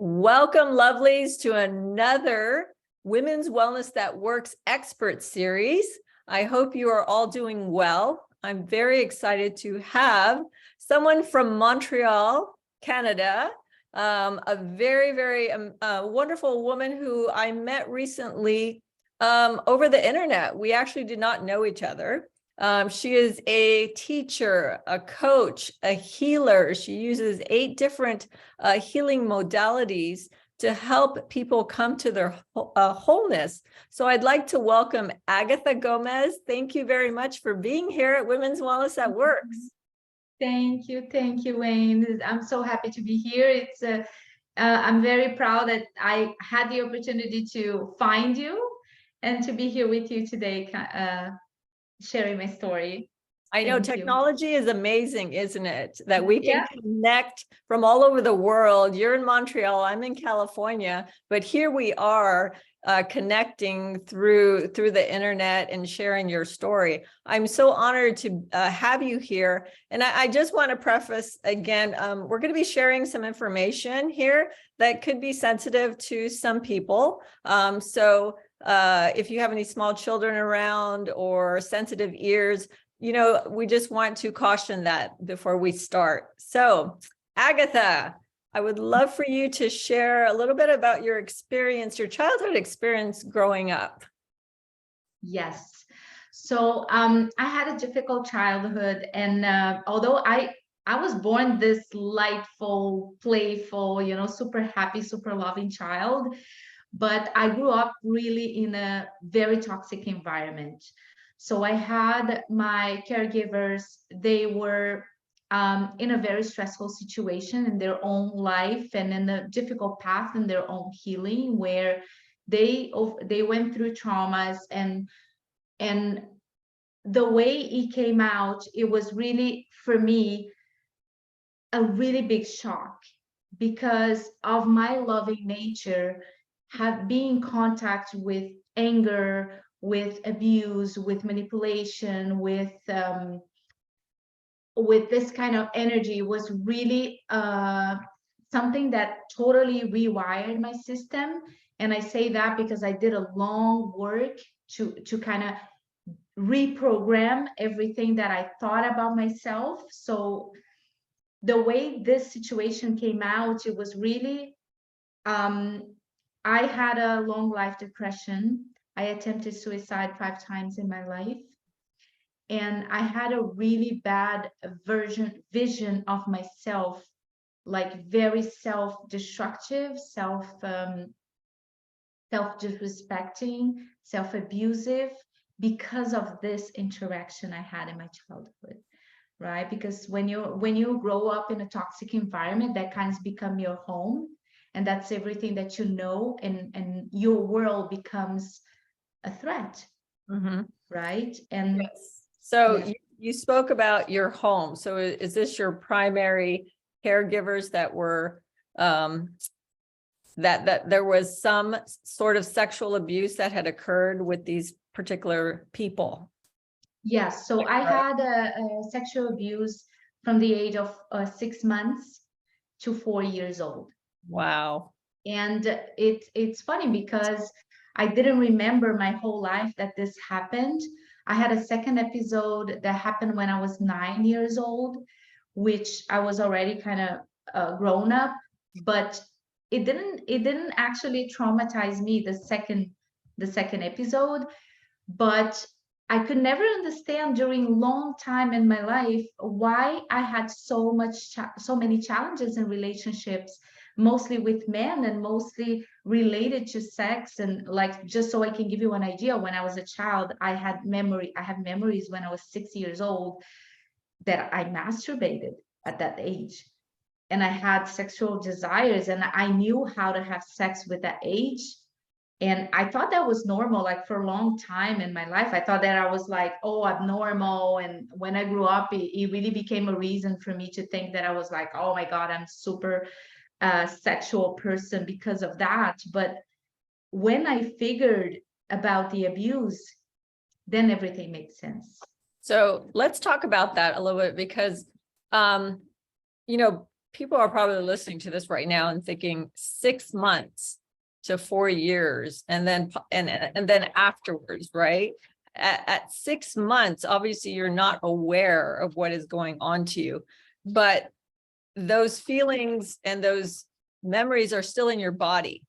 Welcome, lovelies, to another Women's Wellness That Works expert series. I hope you are all doing well. I'm very excited to have someone from Montreal, Canada, a very wonderful woman who I met recently over the internet. We actually did not know each other. She is a teacher, a coach, a healer. She uses 8 different healing modalities to help people come to their wholeness. So I'd like to welcome Agatha Gomez. Thank you very much for being here at Women's Wellness That Works. Thank you, Wayne. I'm so happy to be here. I'm very proud that I had the opportunity to find you and to be here with you today, sharing my story. I know technology is amazing, isn't it? That we can connect from all over the world. You're in Montreal, I'm in California, but here we are connecting through the internet and sharing your story. I'm so honored to have you here. And I just want to preface again, we're going to be sharing some information here that could be sensitive to some people. If you have any small children around or sensitive ears, you know, we just want to caution that before we start. So, Agatha, I would love for you to share a little bit about your experience, your childhood experience growing up. Yes. So I had a difficult childhood, and although I was born this lightful, playful, super happy, super loving child, but I grew up really in a very toxic environment. So I had my caregivers, they were in a very stressful situation in their own life and in a difficult path in their own healing, where they went through traumas, and the way it came out, it was really, for me, a really big shock, because of my loving nature, have been in contact with anger, with abuse, with manipulation, with this kind of energy, was really something that totally rewired my system. And I say that because I did a long work to kind of reprogram everything that I thought about myself. So the way this situation came out, it was really, I had a long life depression. I attempted suicide 5 times in my life. And I had a really bad vision of myself, like very self-destructive, self-disrespecting, self-abusive, because of this interaction I had in my childhood, right? Because when you grow up in a toxic environment, that kind of become your home, and that's everything that you know, and your world becomes a threat, right? And yes. So you spoke about your home. So is this your primary caregivers that were that there was some sort of sexual abuse that had occurred with these particular people? Yes. So I had a sexual abuse from the age of 6 months to 4 years old. Wow. And it's funny because I didn't remember my whole life that this happened. I had a second episode that happened when I was 9 years old, which I was already kind of grown up, but it didn't actually traumatize me, the second episode. But I could never understand during long time in my life why I had so many challenges in relationships, mostly with men and mostly related to sex. And like, just so I can give you an idea, when I was a child, I have memories when I was 6 years old that I masturbated at that age. And I had sexual desires, and I knew how to have sex with that age. And I thought that was normal. Like, for a long time in my life, I thought that I was like, oh, abnormal. And when I grew up, it really became a reason for me to think that I was like, oh my God, I'm super sexual person because of that. But when I figured about the abuse, then everything makes sense. So let's talk about that a little bit, because you know, people are probably listening to this right now and thinking 6 months to 4 years, and then afterwards, right? At 6 months, obviously you're not aware of what is going on to you, but those feelings and those memories are still in your body,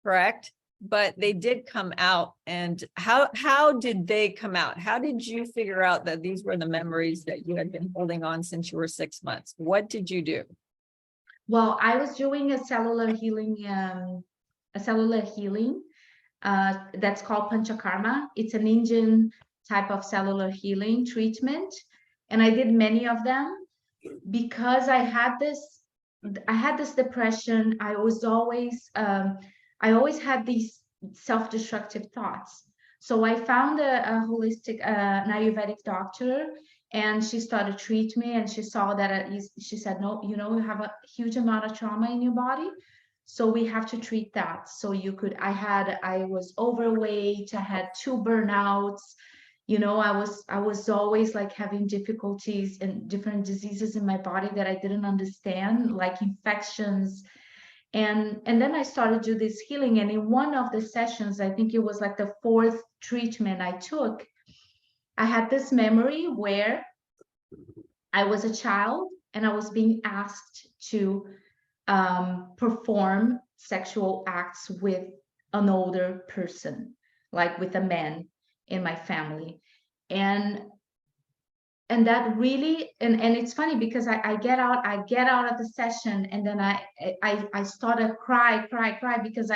correct? But they did come out. And how did they come out? How did you figure out that these were the memories that you had been holding on since you were 6 months? What did you do? Well, I was doing a cellular healing, that's called Panchakarma. It's an Indian type of cellular healing treatment, and I did many of them because I had this depression. I always had these self-destructive thoughts. So I found a holistic, an Ayurvedic doctor, and she started treat me, and she saw that she said, no, you have a huge amount of trauma in your body. So we have to treat that. So I was overweight, I had 2 burnouts, I was always like having difficulties and different diseases in my body that I didn't understand, like infections. And then I started to do this healing. And in one of the sessions, I think it was like the 4th treatment I took, I had this memory where I was a child and I was being asked to perform sexual acts with an older person, like with a man in my family. And that really, and it's funny because I get out of the session, and then I start to cry because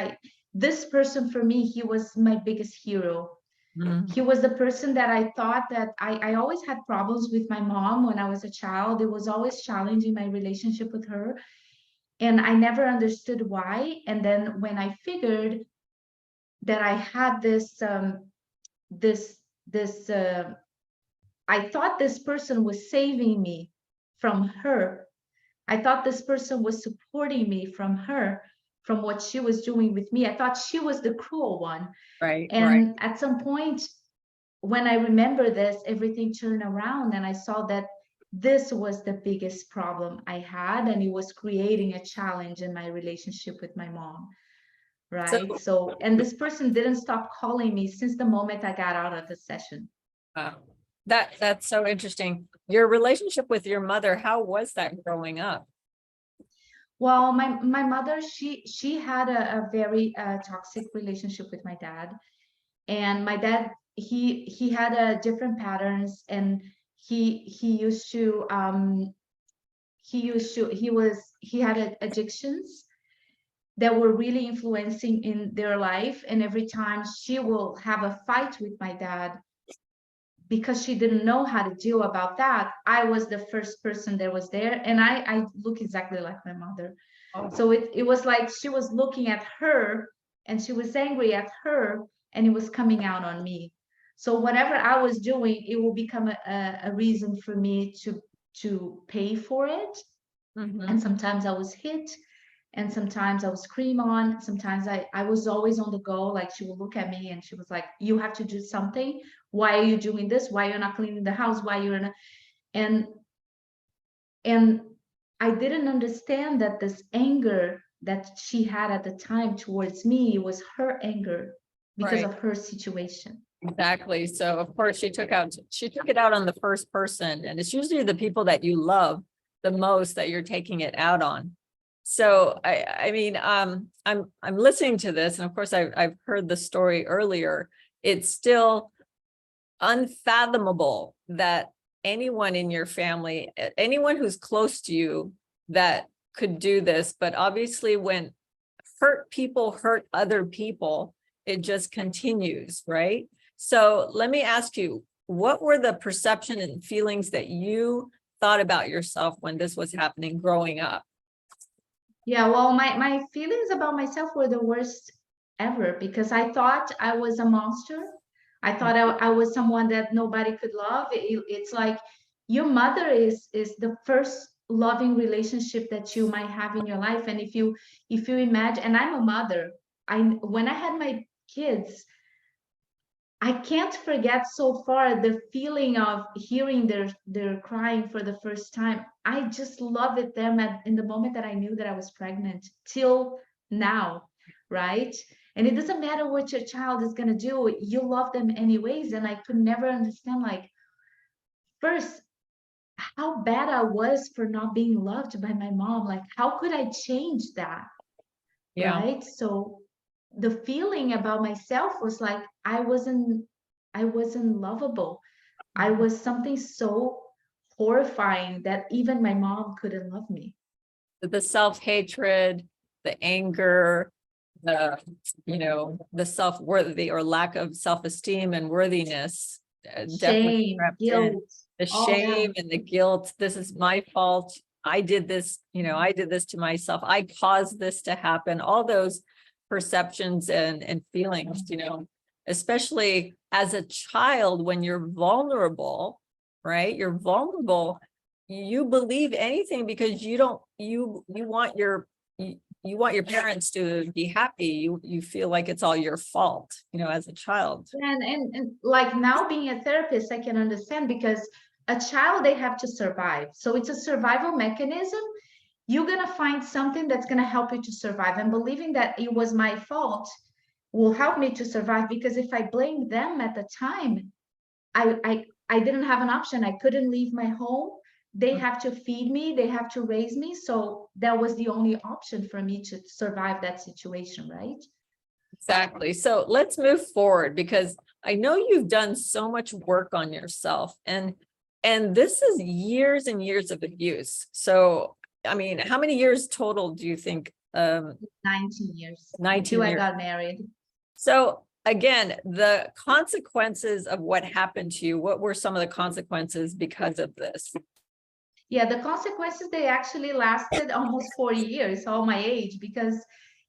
this person, for me, he was my biggest hero. Mhm. He was the person that I thought that I always had problems with my mom when I was a child. It was always challenging, my relationship with her. And I never understood why. And then when I figured that I had I thought this person was saving me from her. I thought this person was supporting me from her, from what she was doing with me. I thought she was the cruel one. Right. And at some point, when I remember this, everything turned around, and I saw that this was the biggest problem I had, and it was creating a challenge in my relationship with my mom. Right. So, and this person didn't stop calling me since the moment I got out of the session. Wow. That's so interesting. Your relationship with your mother, how was that growing up? Well, my mother, she had a very toxic relationship with my dad. And my dad, he had different patterns, and he used to he had addictions that were really influencing in their life. And every time she will have a fight with my dad, because she didn't know how to deal about that, I was the first person that was there. And I look exactly like my mother. Oh. So it was like she was looking at her, and she was angry at her, and it was coming out on me. So whatever I was doing, it will become a reason for me to pay for it. Mhm. And sometimes I was hit, and sometimes I was scream on. Sometimes I was always on the go. Like, she would look at me and she was like, you have to do something. Why are you doing this? Why you're not cleaning the house? Why you're not? And I didn't understand that this anger that she had at the time towards me was her anger because Right. of her situation. Exactly. So of course she took it out on the first person, and it's usually the people that you love the most that you're taking it out on. So I mean, I'm listening to this, and of course I've heard the story earlier. It's still unfathomable that anyone in your family, anyone who's close to you, that could do this. But obviously when hurt people hurt other people, it just continues, right? So let me ask you, what were the perception and feelings that you thought about yourself when this was happening growing up? Yeah, well, my feelings about myself were the worst ever, because I thought I was a monster. I thought I was someone that nobody could love. It's like your mother is the first loving relationship that you might have in your life. And if you imagine, and I'm a mother, when I had my kids, I can't forget so far the feeling of hearing their crying for the first time. I just loved it them in the moment that I knew that I was pregnant till now, right? And it doesn't matter what your child is gonna do, you love them anyways. And I could never understand, like, first, how bad I was for not being loved by my mom. Like, how could I change that? Yeah. Right? So the feeling about myself was like I wasn't lovable. I was something so horrifying that even my mom couldn't love me. The self-hatred, the anger, the, the self-worthy or lack of self-esteem and worthiness definitely Shame, crept in. guilt, The all that. shame and the guilt. This is my fault. I did this, I did this to myself. I caused this to happen. All those perceptions and feelings, especially as a child when you're vulnerable, right? You're vulnerable. You believe anything because you want your parents to be happy. You feel like it's all your fault, as a child. And like now being a therapist, I can understand because a child, they have to survive. So it's a survival mechanism. You're going to find something that's going to help you to survive. And believing that it was my fault will help me to survive, because if I blame them at the time, I didn't have an option. I couldn't leave my home. They have to feed me, they have to raise me. So that was the only option for me to survive that situation, right? Exactly. So let's move forward because I know you've done so much work on yourself and this is years and years of abuse. So, I mean, how many years total do you think? 19 years 19 until I years. got married. So again, the consequences of what happened to you, what were some of the consequences because of this? Yeah, the consequences, they actually lasted almost 40 years, all my age, because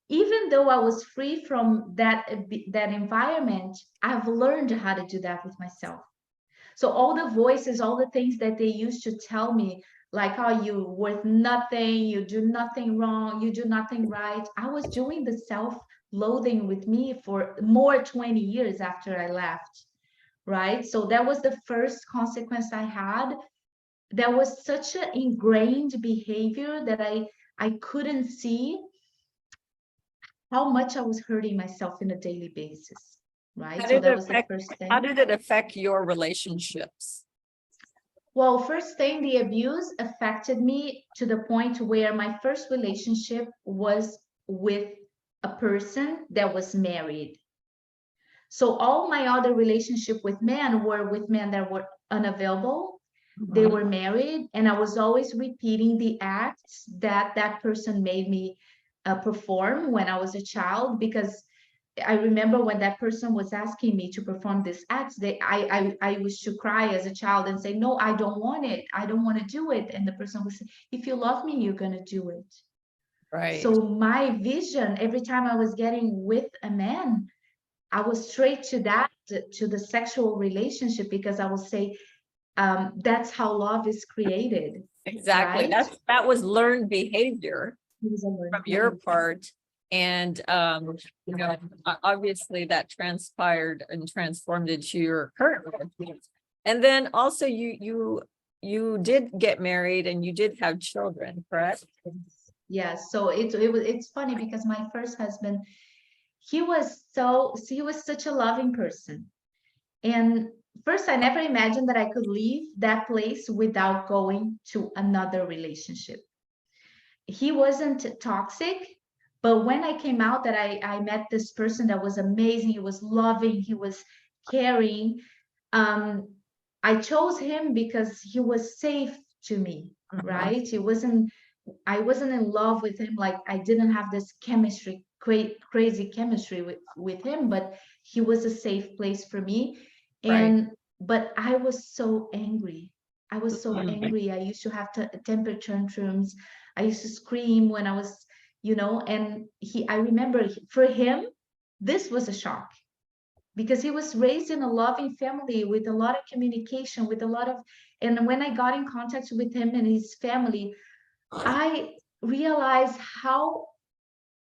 even though I was free from that environment, I've learned how to do that with myself. So all the voices, all the things that they used to tell me, like, oh, you worth nothing, you do nothing wrong, you do nothing right. I was doing the self-loathing with me for more 20 years after I left, right? So that was the first consequence I had. There was such an ingrained behavior that I couldn't see how much I was hurting myself in a daily basis, right? How So did that it was the affect, first how thing. did it affect your relationships? Well, first thing, the abuse affected me to the point where my first relationship was with a person that was married. So all my other relationship with men were with men that were unavailable. They Mhm. were married, and I was always repeating the acts that that person made me perform when I was a child, because I remember when that person was asking me to perform this act, I used to cry as a child and say, no, I don't want it. I don't want to do it. And the person would say, if you love me, you're going to do it. Right. So my vision, every time I was getting with a man, I was straight to that, to the sexual relationship, because I will say, that's how love is created, Exactly. right? That was learned behavior It was a from learned your behavior. part. And obviously that transpired and transformed into your current relationship. And then also you did get married and you did have children, correct? Yeah, so it's funny because my first husband, he was such a loving person. And first, I never imagined that I could leave that place without going to another relationship. He wasn't toxic, but when I came out that I met this person that was amazing, he was loving, he was caring. Um, I chose him because he was safe to me, Mhm. right? I wasn't in love with him. Like, I didn't have this chemistry, crazy chemistry with him, but he was a safe place for me. Right. But I was so angry. I was so Mhm. angry. I used to have temper tantrums. I used to scream when I was, and I remember for him, this was a shock, because he was raised in a loving family with a lot of communication, and when I got in contact with him and his family, I realized how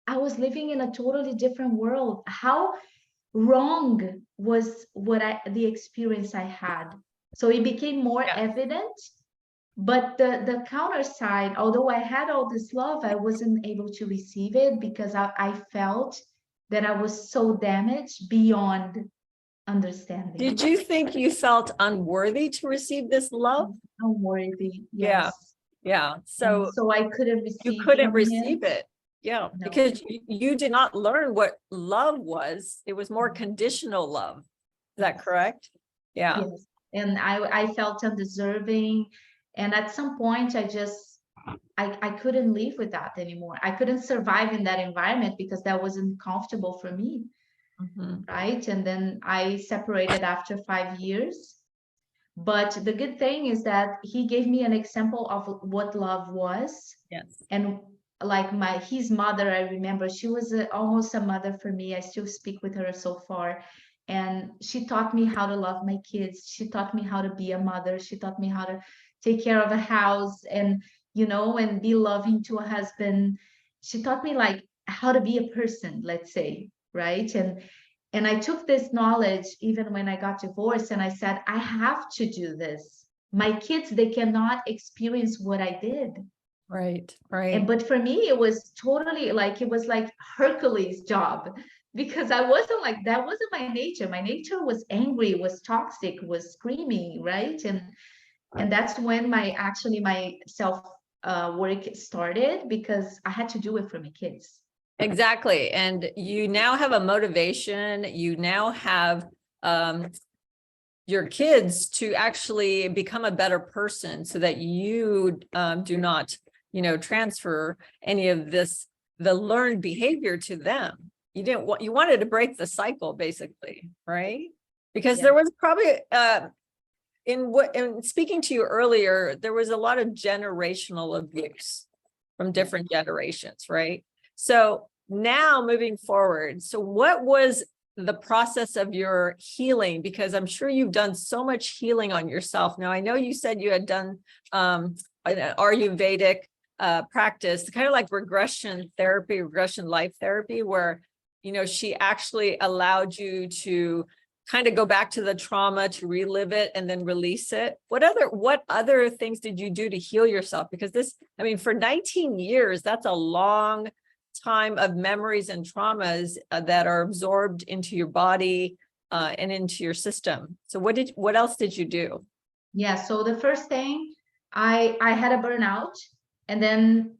I was living in a totally different world, how wrong was the experience I had. So it became more Yeah. evident. But the counter side, although I had all this love, I wasn't able to receive it because I felt that I was so damaged beyond understanding. Did you think you felt unworthy to receive this love? Unworthy, Yeah. yes. Yeah. And So so I couldn't you receive couldn't from him. receive it. Yeah. No. Because you did not learn what love was. It was more conditional love. Is that correct? Yeah. Yes. And I felt undeserving. And at some point, I couldn't live with that anymore. I couldn't survive in that environment because that wasn't comfortable for me. Mhm. Right. And then I separated after 5 years. But the good thing is that he gave me an example of what love was. Yes. And like his mother, I remember she was almost a mother for me. I still speak with her so far. And she taught me how to love my kids. She taught me how to be a mother. She taught me how to take care of a house and, and be loving to a husband. She taught me like how to be a person, let's say, right? And I took this knowledge even when I got divorced, and I said, I have to do this. My kids, they cannot experience what I did. Right. But for me, it was totally like, it was like Hercules' job, because I wasn't like, that wasn't my nature. My nature was angry, was toxic, was screaming, right? And that's when my self work started, because I had to do it for my kids. Exactly. And you now have a motivation. You now have your kids to actually become a better person so that you do not, transfer any of the learned behavior to them. You wanted to break the cycle, basically, right? Because there was probably, in speaking to you earlier, there was a lot of generational abuse from different generations, right? So now moving forward, so what was the process of your healing? Because I'm sure you've done so much healing on yourself. Now, I know you said you had done an Ayurvedic practice, kind of like regression life therapy, where, she actually allowed you to kind of go back to the trauma, to relive it and then release it. What other things did you do to heal yourself? Because for 19 years, that's a long time of memories and traumas that are absorbed into your body and into your system. So what else did you do? Yeah. So the first thing, I had a burnout, and then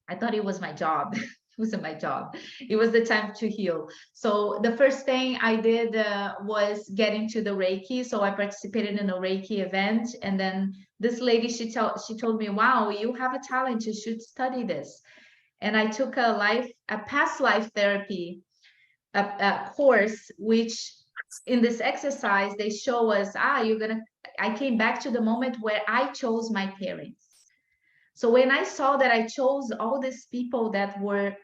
I thought it was my job. It wasn't my job. It was the time to heal. So the first thing I did was get into the Reiki. So I participated in a Reiki event, and then this lady, she told me, "Wow, you have a talent. You should study this." And I took a past life therapy a course, which in this exercise they show us, I came back to the moment where I chose my parents. So when I saw that I chose all these people that were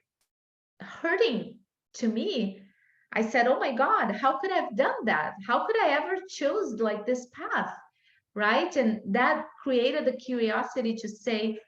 hurting to me, I said, oh my God, how could I have done that? How could I ever choose like this path? Right. And that created the curiosity to say,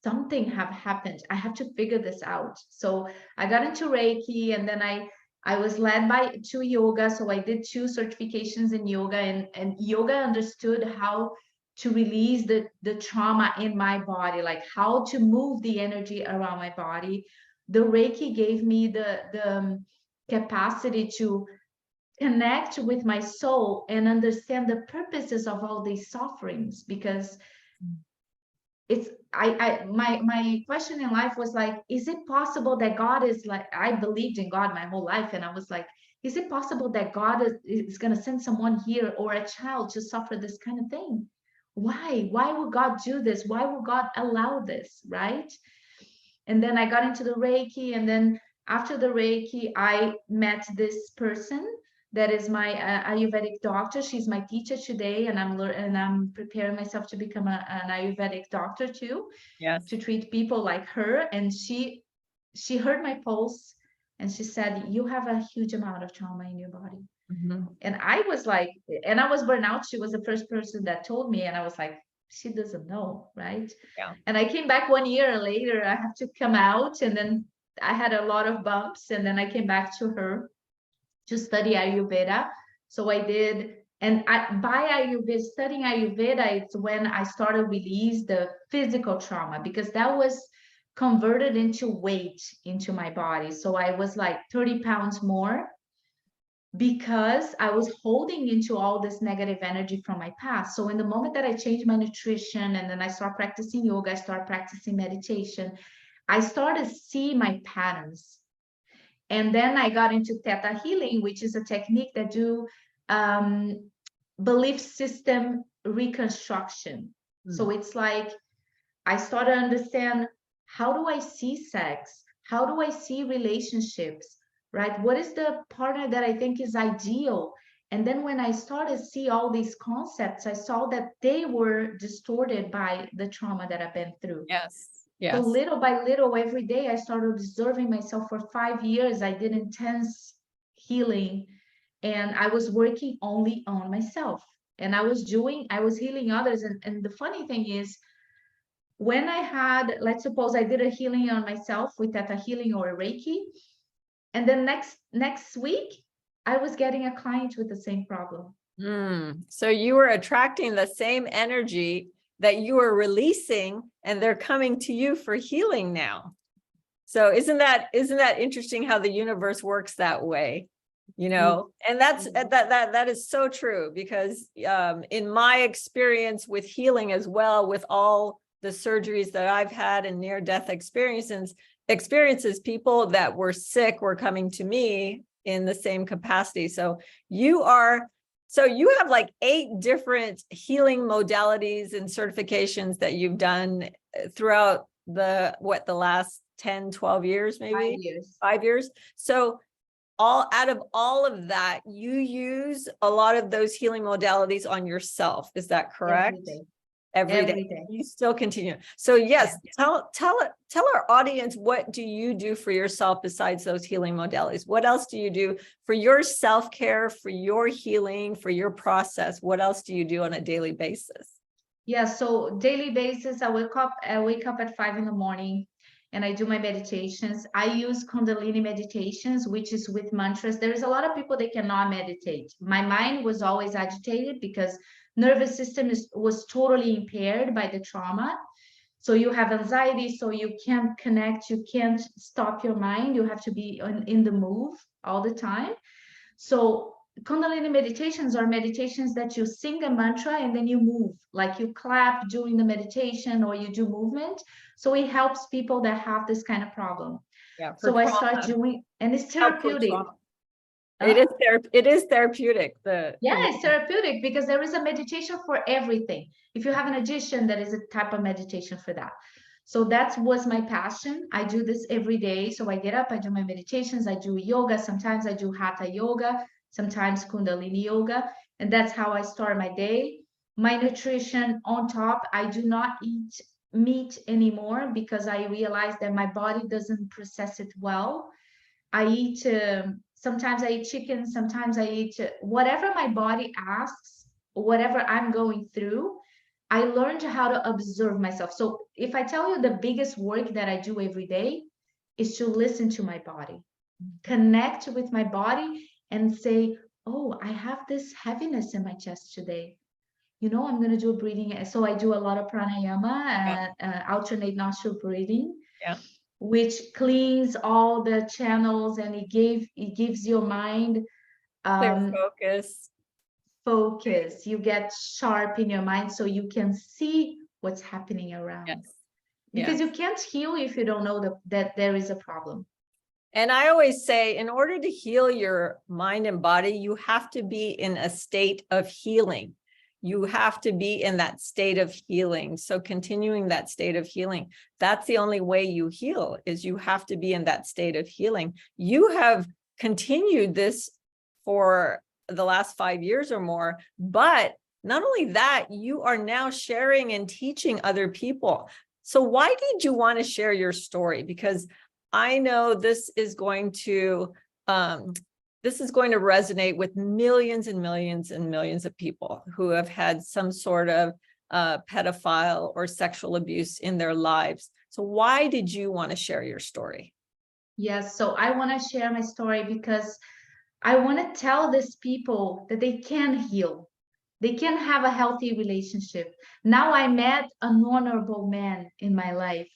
something have happened. I have to figure this out. So I got into Reiki, and then I was led to yoga. So I did 2 certifications in yoga, and yoga understood how to release the trauma in my body, like how to move the energy around my body. The Reiki gave me the capacity to connect with my soul and understand the purposes of all these sufferings, because it's my question in life was like, is it possible that God is like, I believed in God my whole life, and I was like, is it possible that God is going to send someone here or a child to suffer this kind of thing? Why would God do this? Why would God allow this, right? And then I got into the Reiki, and then after the Reiki I met this person that is my Ayurvedic doctor. She's my teacher today, and I'm preparing myself to become an Ayurvedic doctor too. Yes. To treat people like her. And she heard my pulse, and she said, you have a huge amount of trauma in your body. Mm-hmm. And I was like, and I was burnout. She was the first person that told me, and I was like, she doesn't know, right? Yeah. And I came back 1 year later. I have to come out, and then I had a lot of bumps, and then I came back to her. to study Ayurveda. So I did, and by Ayurveda, studying Ayurveda, it's when I started release the physical trauma, because that was converted into weight into my body. So I was like 30 pounds more because I was holding into all this negative energy from my past. So in the moment that I changed my nutrition and then I started practicing yoga, I started practicing meditation, I started to see my patterns. And then I got into Theta Healing, which is a technique that do belief system reconstruction. So it's like I started to understand, how do I see sex? How do I see relationships, right? What is the partner that I think is ideal? And then when I started to see all these concepts, I saw that they were distorted by the trauma that I've been through. Yes. So Yes. little by little, every day, I started observing myself. For 5 years. I did intense healing, and I was working only on myself. And I was healing others. And the funny thing is, when I had, let's suppose I did a healing on myself with Theta Healing or a Reiki, and then next week, I was getting a client with the same problem. So you were attracting the same energy that you were releasing, and they're coming to you for healing now. So isn't that interesting how the universe works that way? You know, and that is so true, because in my experience with healing as well, with all the surgeries that I've had and near-death experiences, people that were sick were coming to me in the same capacity. So you have like 8 different healing modalities and certifications that you've done throughout the last 10, 12 years, maybe 5 years. 5 years. So out of all of that, you use a lot of those healing modalities on yourself. Is that correct? Every day. You still continue. So yes, tell our audience, what do you do for yourself besides those healing modalities? What else do you do for your self-care, for your healing, for your process? What else do you do on a daily basis? Yeah, so daily basis, I wake up at 5 in the morning and I do my meditations. I use Kundalini meditations, which is with mantras. There is a lot of people that cannot meditate. My mind was always agitated because nervous system was totally impaired by the trauma. So you have anxiety, so you can't connect, you can't stop your mind. You have to be in the move all the time. So Kundalini meditations are meditations that you sing a mantra and then you move, like you clap during the meditation or you do movement. So it helps people that have this kind of problem. Yeah. So I start doing, and it's therapeutic. It is therapeutic. It's therapeutic because there is a meditation for everything. If you have an addiction, there is a type of meditation for that. So that was my passion. I do this every day. So I get up, I do my meditations, I do yoga. Sometimes I do hatha yoga, sometimes Kundalini yoga. And that's how I start my day. My nutrition on top, I do not eat meat anymore because I realized that my body doesn't process it well. I eat, sometimes I eat chicken, sometimes I eat whatever my body asks, whatever I'm going through. I learned how to observe myself. So if I tell you the biggest work that I do every day is to listen to my body, connect with my body and say, oh, I have this heaviness in my chest today. You know, I'm going to do a breathing. So I do a lot of pranayama and alternate nostril breathing. Yeah. Which cleans all the channels and it gives your mind clear focus. You get sharp in your mind so you can see what's happening around. Yes. Because you can't heal if you don't know that there is a problem. And I always say, in order to heal your mind and body, you have to be in a state of healing. You have to be in that state of healing. So continuing that state of healing, that's the only way you heal, is you have to be in that state of healing. You have continued this for the last 5 years or more, but not only that, you are now sharing and teaching other people. So why did you want to share your story? Because I know this is going to resonate with millions and millions and millions of people who have had some sort of pedophile or sexual abuse in their lives. So why did you want to share your story? Yes, so I want to share my story because I want to tell these people that they can heal. They can have a healthy relationship. Now I met an honorable man in my life,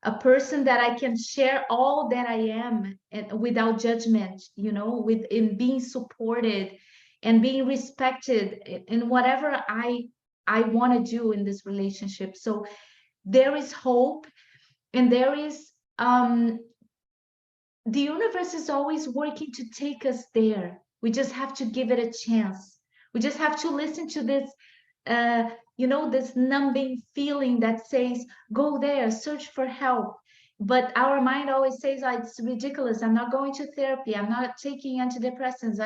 a person that I can share all that I am and without judgment, with in being supported and being respected in whatever I want to do in this relationship. So there is hope, and there is the universe is always working to take us there. We just have to give it a chance. We just have to listen to this, this numbing feeling that says, go there, search for help. But our mind always says, oh, it's ridiculous. I'm not going to therapy. I'm not taking antidepressants.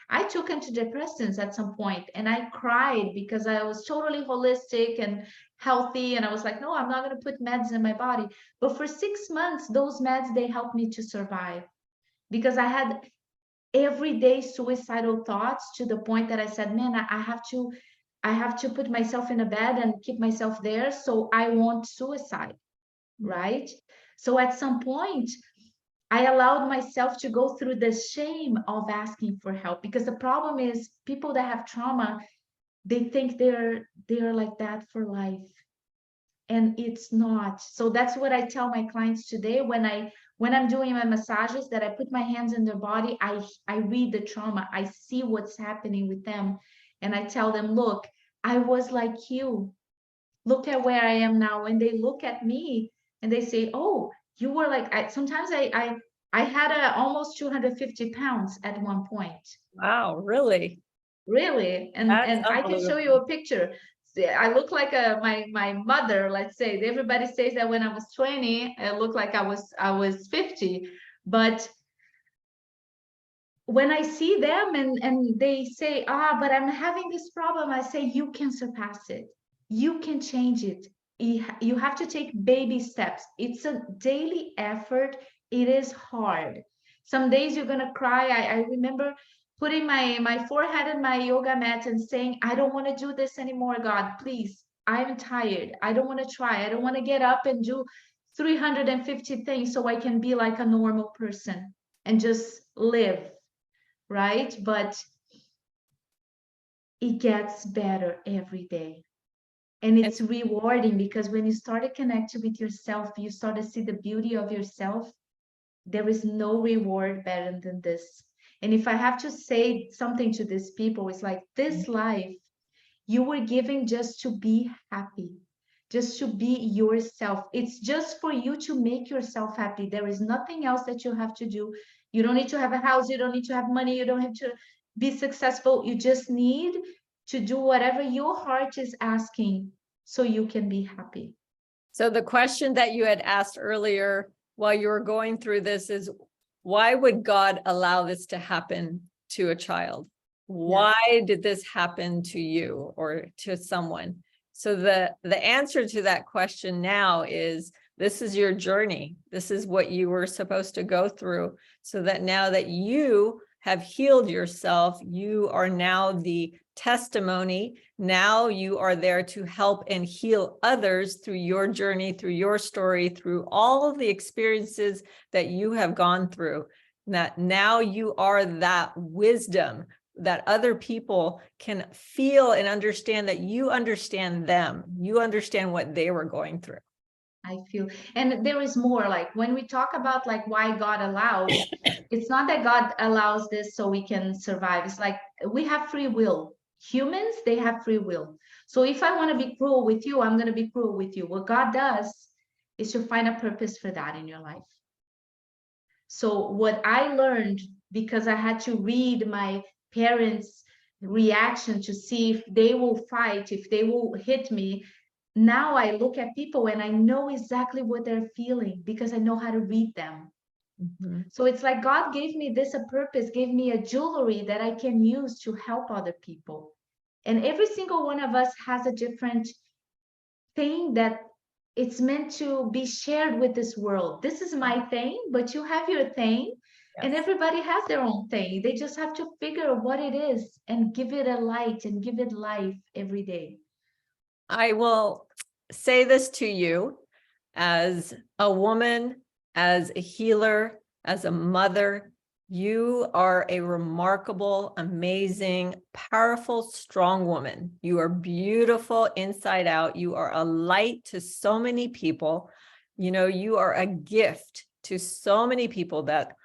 I took antidepressants at some point and I cried because I was totally holistic and healthy. And I was like, no, I'm not going to put meds in my body. But for 6 months, those meds, they helped me to survive because I had everyday suicidal thoughts to the point that I said, man, I have to put myself in a bed and keep myself there so I won't suicide, right? So at some point, I allowed myself to go through the shame of asking for help, because the problem is people that have trauma, they think they're like that for life, and it's not. So that's what I tell my clients today when I'm doing my massages, that I put my hands in their body. I read the trauma, I see what's happening with them, and I tell them, look, I was like you. Look at where I am now. And they look at me and they say, oh, you were like, sometimes I had almost 250 pounds at one point. Wow, really? Really? That's And I can show you unbelievable. a picture. See, I look like my mother, let's say. Everybody says that when I was 20, I looked like I was 50. But when I see them and they say, but I'm having this problem, I say, you can surpass it. You can change it. You have to take baby steps. It's a daily effort. It is hard. Some days you're gonna cry. I remember putting my forehead in my yoga mat and saying, I don't want to do this anymore, God, please. I'm tired. I don't want to try. I don't want to get up and do 350 things so I can be like a normal person and just live, right? But it gets better every day. And it's rewarding because when you start to connect with yourself, you start to see the beauty of yourself. There is no reward better than this. And if I have to say something to these people, it's like, this life you were given just to be happy, just to be yourself. It's just for you to make yourself happy. There is nothing else that you have to do. You don't need to have a house. You don't need to have money. You don't have to be successful. You just need to do whatever your heart is asking so you can be happy. So the question that you had asked earlier while you were going through this is, why would God allow this to happen to a child? Why did this happen to you or to someone? So the answer to that question now is, this is your journey. This is what you were supposed to go through, so that now that you have healed yourself, you are now the testimony. Now you are there to help and heal others through your journey, through your story, through all of the experiences that you have gone through. That now you are that wisdom that other people can feel and understand, that you understand them. You understand what they were going through. I feel, and there is more, like when we talk about like why God allows, it's not that God allows this so we can survive. It's like we have free will. Humans, they have free will. So if I want to be cruel with you, I'm going to be cruel with you. What God does is to find a purpose for that in your life. So what I learned, because I had to read my parents' reaction to see if they will fight, if they will hit me. Now I look at people and I know exactly what they're feeling because I know how to read them. Mm-hmm. So it's like God gave me this a purpose, gave me a jewelry that I can use to help other people. And every single one of us has a different thing that it's meant to be shared with this world. This is my thing, but you have your thing. And Yes. everybody has their own thing. They just have to figure what it is and give it a light and give it life every day. I will say this to you as a woman, as a healer, as a mother. You are a remarkable, amazing, powerful, strong woman. You are beautiful inside out. You are a light to so many people. You know, you are a gift to so many people that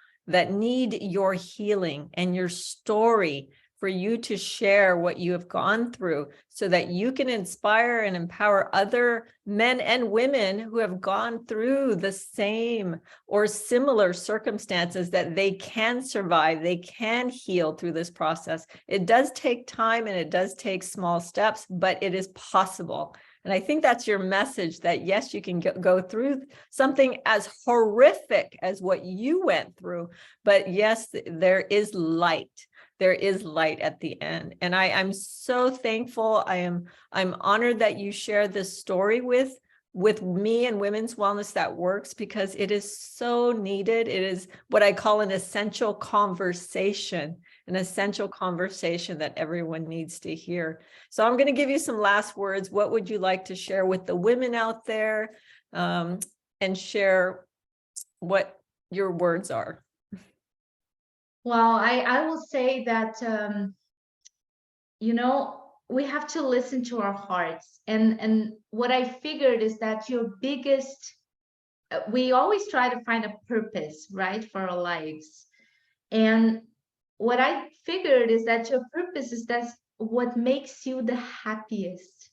need your healing and your story, for you to share what you have gone through so that you can inspire and empower other men and women who have gone through the same or similar circumstances, that they can survive, they can heal through this process. It does take time and it does take small steps, but it is possible. And I think that's your message, that yes, you can go through something as horrific as what you went through, but yes, there is light. There is light at the end. And I'm so thankful. I'm honored that you share this story with me and Women's Wellness That Works, because it is so needed. It is what I call an essential conversation that everyone needs to hear. So I'm going to give you some last words. What would you like to share with the women out there, and share what your words are? Well, I will say that, you know, we have to listen to our hearts. And what I figured is that your biggest, we always try to find a purpose, right, for our lives. And what I figured is that your purpose is that's what makes you the happiest.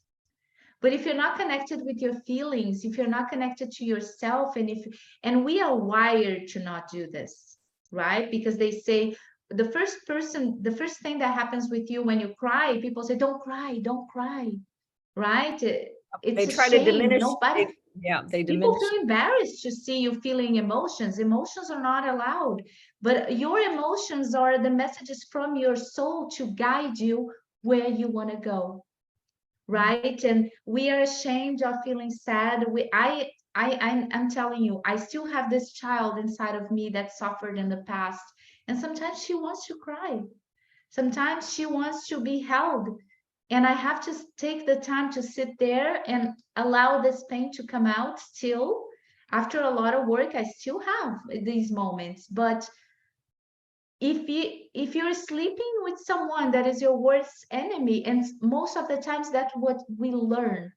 But if you're not connected with your feelings, if you're not connected to yourself, and we are wired to not do this, right? Because they say the first thing that happens with you when you cry, people say, don't cry, don't cry, right? It's They a try to shame. diminish. Nobody, They people diminish. feel embarrassed to see you feeling emotions. Emotions are not allowed, but your emotions are the messages from your soul to guide you where you want to go, right? And we are ashamed of feeling sad. I'm telling you, I still have this child inside of me that suffered in the past, and sometimes she wants to cry, sometimes she wants to be held, and I have to take the time to sit there and allow this pain to come out. Still, after a lot of work, I still have these moments. But if you're sleeping with someone that is your worst enemy, and most of the times that's what we learn,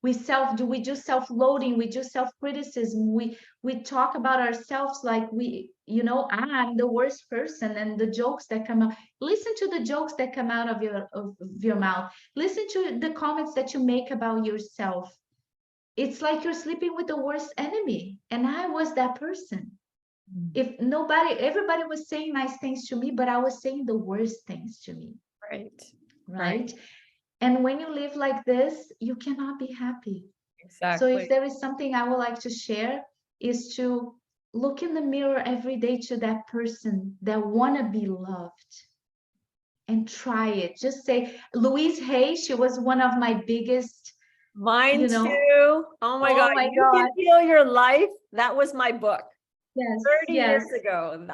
we do self-loading, we do self-criticism, we talk about ourselves like I'm the worst person, and the jokes that come out, listen to the jokes that come out of your mouth, listen to the comments that you make about yourself. It's like you're sleeping with the worst enemy, and I was that person. If everybody was saying nice things to me, but I was saying the worst things to me, Right. right? And when you live like this, you cannot be happy. So if Exactly. there is something I would like to share, is to look in the mirror every day to that person that want to be loved, and try it. Just say, Louise Hay, she was one of my biggest, Mine you know, too. Oh my God. oh my You Can God. Heal Your Life. That was my book Yes, 30 yes. years ago.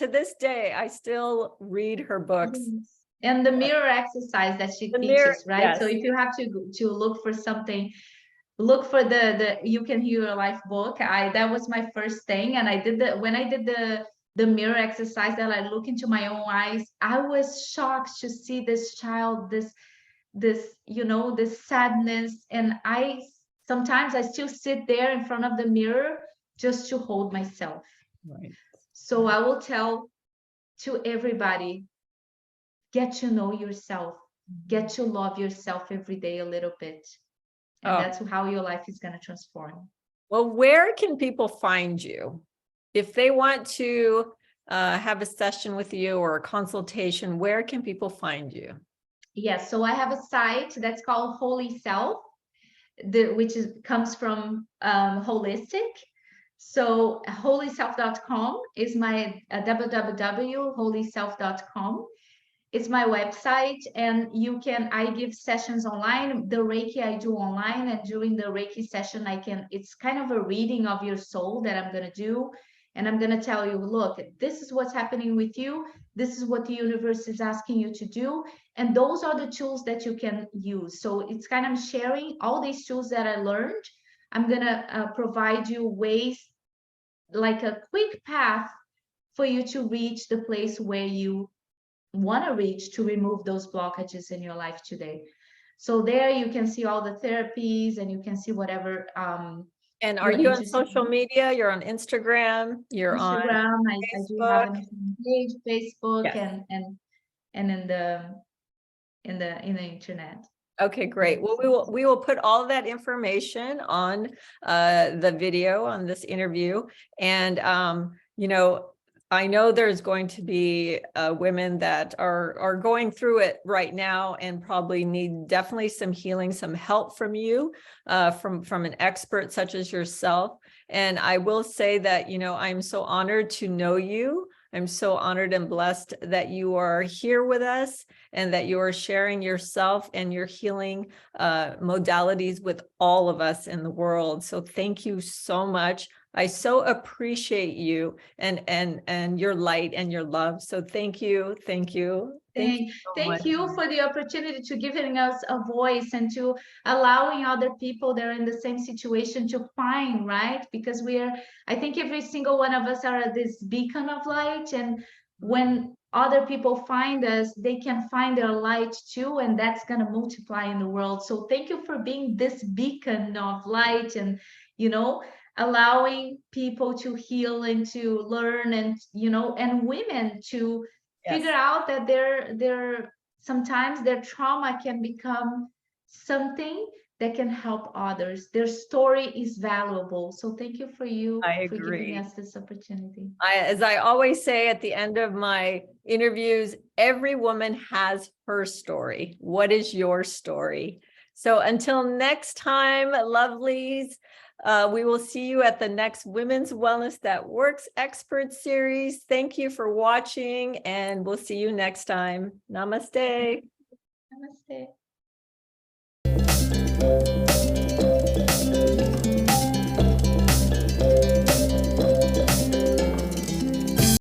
To this day, I still read her books. Yes. And the mirror exercise that she The mirror, teaches, right? yes. So if you have to look for something, look for the You Can Heal Your Life book. That was my first thing, and when I did the mirror exercise, that I look into my own eyes, I was shocked to see this child, this sadness, and I sometimes I still sit there in front of the mirror just to hold myself. Right. So I will tell to everybody, get to know yourself, get to love yourself every day a little bit. And Oh, that's how your life is going to transform. well, where can people find you? If they want to have a session with you or a consultation, where can people find you? Yes, so I have a site that's called Holy Self, which comes from holistic. So holyself.com is my www.holyself.com. It's my website, and I give sessions online. The Reiki I do online, and during the Reiki session, it's kind of a reading of your soul that I'm going to do. And I'm going to tell you, look, this is what's happening with you. This is what the universe is asking you to do. And those are the tools that you can use. So it's kind of sharing all these tools that I learned. I'm going to provide you ways, like a quick path for you to reach the place where you want to reach to remove those blockages in your life today. So there you can see all the therapies and you can see whatever And are you're you on interested social in. media? You're on Instagram, you're on Instagram, I do have Facebook? an Instagram page, Facebook, Yes. and in the internet. Okay, great. Well, we will put all of that information on the video on this interview. And I know there's going to be women that are going through it right now and probably need definitely some healing, some help from you, from an expert such as yourself. And I will say that, I'm so honored to know you. I'm so honored and blessed that you are here with us and that you are sharing yourself and your healing modalities with all of us in the world. So thank you so much. I so appreciate you and your light and your love. So thank you. Thank you. Thank you so much. Thank you for the opportunity to giving us a voice and to allowing other people that are in the same situation to find, right? Because I think every single one of us are this beacon of light. And when other people find us, they can find their light too, and that's going to multiply in the world. So thank you for being this beacon of light and, allowing people to heal and to learn and, and women to figure out that sometimes their trauma can become something that can help others. Their story is valuable. So thank you for giving us this opportunity. As I always say at the end of my interviews, every woman has her story. What is your story? So until next time, lovelies, we will see you at the next Women's Wellness That Works Expert Series. Thank you for watching, and we'll see you next time. Namaste. Namaste.